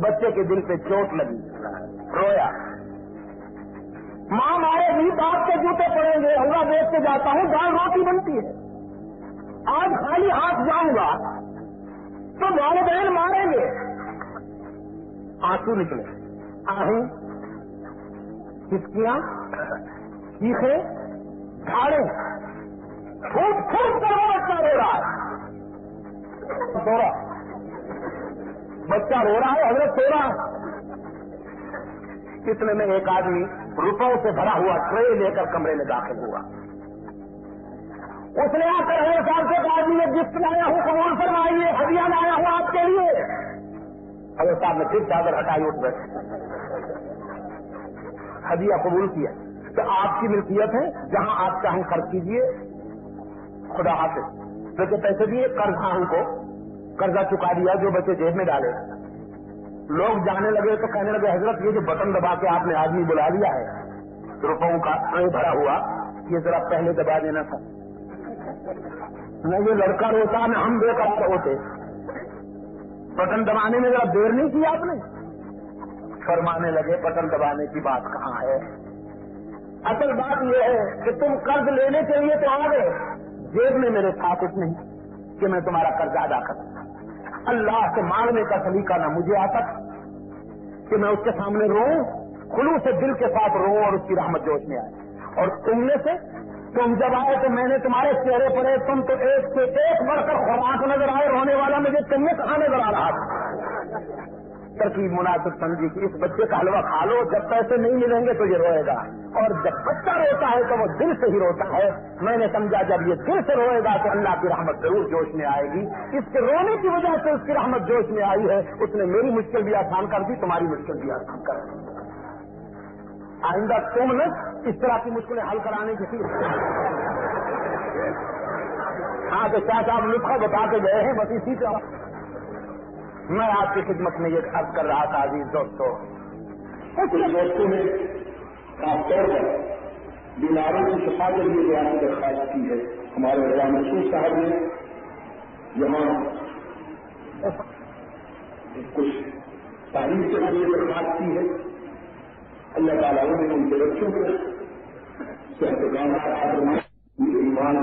بچے کے دل پہ چوٹ لگی، رویا، ماں مارے گی، باپ کے جوتے پڑیں گے، حلوہ بیچ کے جاتا ہوں، دال روٹی بنتی ہے، آج خالی ہاتھ جاؤں گا تو والدین ماریں گے۔ آنسو نکلے، آہیں، ہچکیاں، چیخیں، جھاڑے، پھوٹ پھوٹ کر وہ بچہ رو رہا ہے، سو رہا بچہ رو رہا ہے، حضرت سو رہا ہے۔ اتنے میں ایک آدمی روپوں سے بھرا ہوا ٹرے لے کر کمرے میں داخل ہوا، اس نے آ کر حضرت صاحب سے کہا جی یہ گفٹ لایا ہوں، قبول فرمائیے، ہدیہ لایا ہوں آپ کے لیے۔ حضرت صاحب نے پھر چادر ہٹائی، اٹھ بیٹھے، ہدیہ قبول کیا کہ آپ کی ملکیت ہے، جہاں آپ چاہیں خرچ کیجیے، خدا حافظ۔ لیکن پیسے دیے، قرض ہم کو قرضہ چکا دیا، جو بچے جیب میں ڈالے۔ لوگ جانے لگے تو کہنے لگے حضرت یہ جو بٹن دبا کے آپ نے آدمی بلا لیا ہے روپوں کا ٹرے بھرا ہوا، یہ ذرا پہلے دبا دینا تھا، نہ یہ لڑکا روتا نہ ہم بے قرار ہوتے، بٹن دبانے میں ذرا دیر نہیں کی آپ نے۔ فرمانے لگے بٹن دبانے کی بات کہاں ہے، اصل بات یہ ہے کہ تم قرض لینے کے لیے تو آ گئے، جیب میں میرے تھا کچھ نہیں کہ میں تمہارا قرض ادا کر سکتا، اللہ سے مانگنے کا سلیقہ نہ مجھے آتا کہ میں اس کے سامنے روؤں، خلوص سے دل کے ساتھ روؤں اور اس کی رحمت جوش میں آئے۔ اور تم میں سے تم جب آئے تو میں نے تمہارے چہرے پر تم تو ایک سے ایک بڑھ کر خوراک نظر آئے، رونے والا مجھے تم نے کہاں نظر آ رہا تھا۔ ترکیب مناسب سمجھی کہ اس بچے کا حلوہ کھا لو، جب پیسے نہیں ملیں گے تو یہ روئے گا، اور جب بچہ روتا ہے تو وہ دل سے ہی روتا ہے۔ میں نے سمجھا جب یہ دل سے روئے گا تو اللہ کی رحمت ضرور جوش میں آئے گی، اس کے رونے کی وجہ سے اس کی رحمت جوش میں آئی ہے، اس نے میری مشکل بھی آسان کر دی، تمہاری مشکل بھی آسان کر دی۔ آئندہ تم نے اس طرح کی مشکلیں حل کرانے کی ہاں تو کیا صاحب نسخہ بتا کے گئے ہیں، بس اسی سے میں آپ کی خدمت میں یہ عرض کر رہا تھا۔ عزیز دوستوں، کچھ دوستوں نے خاص طور پر بیماروں کی شفا کے لیے دعا کی درخواست کی ہے۔ ہمارے غلام رسول صاحب نے یہاں کچھ تعلیم کے لیے درخواست کی ہے، اللہ تعالیٰ نے ان کے بچوں کو صحت کام ایمان